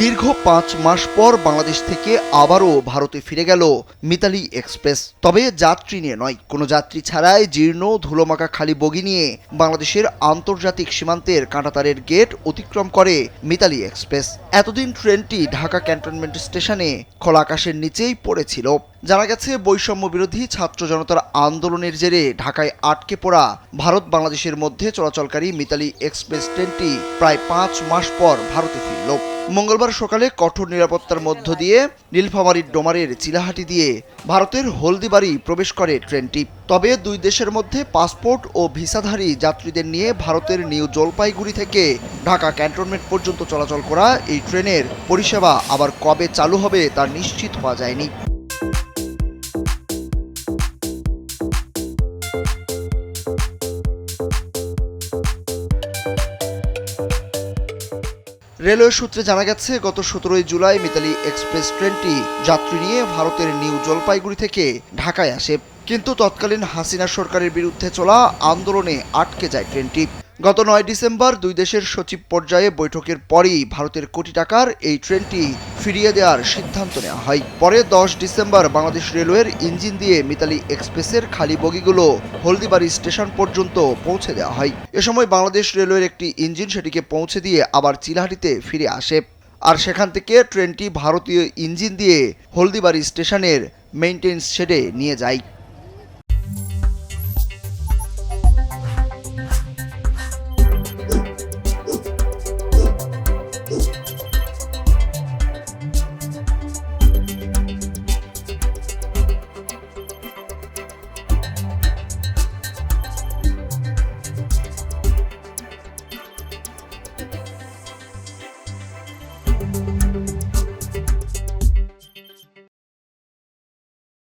দীর্ঘ ৫ মাস পর বাংলাদেশ থেকে আবারও ভারতে ফিরে গেল মিতালি এক্সপ্রেস। তবে যাত্রী নিয়ে নয়, কোনো যাত্রী ছাড়াই জীর্ণ ধুলোমাখা খালি বগি নিয়ে বাংলাদেশের আন্তর্জাতিক সীমান্তের কাঁটাতারের গেট অতিক্রম করে মিতালি এক্সপ্রেস। এতদিন ট্রেনটি ঢাকা ক্যান্টনমেন্ট স্টেশনে খোলা আকাশের নিচেই পড়েছিল। জানা গেছে, বৈষম্য বিরোধী ছাত্র জনতার আন্দোলনের জেরে ঢাকায় আটকে পড়া ভারত বাংলাদেশের মধ্যে চলাচলকারী মিতালি এক্সপ্রেস ট্রেনটি প্রায় ৫ মাস পর ভারতে ফিরল। মঙ্গলবার সকালে কঠোর নিরাপত্তার মধ্য দিয়ে নীলফামারীর ডোমারের চিলাহাটি দিয়ে ভারতের হলদিবাড়ি প্রবেশ করে ট্রেনটি। তবে দুই দেশের মধ্যে পাসপোর্ট ও ভিসাধারী যাত্রীদের নিয়ে ভারতের নিউ জলপাইগুড়ি থেকে ঢাকা ক্যান্টনমেন্ট পর্যন্ত চলাচল করা এই ট্রেনের পরিষেবা আবার কবে চালু হবে তা নিশ্চিত হওয়া যায়নি। রেলওয়ে সূত্রে জানা গেছে, গত ১৭ জুলাই মিতালি এক্সপ্রেস ট্রেনটি যাত্রী নিয়ে ভারতের নিউ জলপাইগুড়ি থেকে ঢাকায় আসে, কিন্তু তৎকালীন হাসিনা সরকারের বিরুদ্ধে চলা আন্দোলনে আটকে যায় ট্রেনটি। গত ৯ ডিসেম্বর দুই দেশের সচিব পর্যায়ে বৈঠকের পরই ভারতের কোটি টাকার এই ট্রেনটি ফিরিয়ে দেওয়ার সিদ্ধান্ত নেওয়া হয়। পরে ১০ ডিসেম্বর বাংলাদেশ রেলওয়ের ইঞ্জিন দিয়ে মিতালি এক্সপ্রেসের খালি বগিগুলো হলদিবাড়ি স্টেশন পর্যন্ত পৌঁছে দেওয়া হয়। এ সময় বাংলাদেশ রেলওয়ের একটি ইঞ্জিন সেটিকে পৌঁছে দিয়ে আবার চিলাহাটিতে ফিরে আসে, আর সেখান থেকে ট্রেনটি ভারতীয় ইঞ্জিন দিয়ে হলদিবাড়ি স্টেশনের মেইনটেন্স শেডে নিয়ে যায়।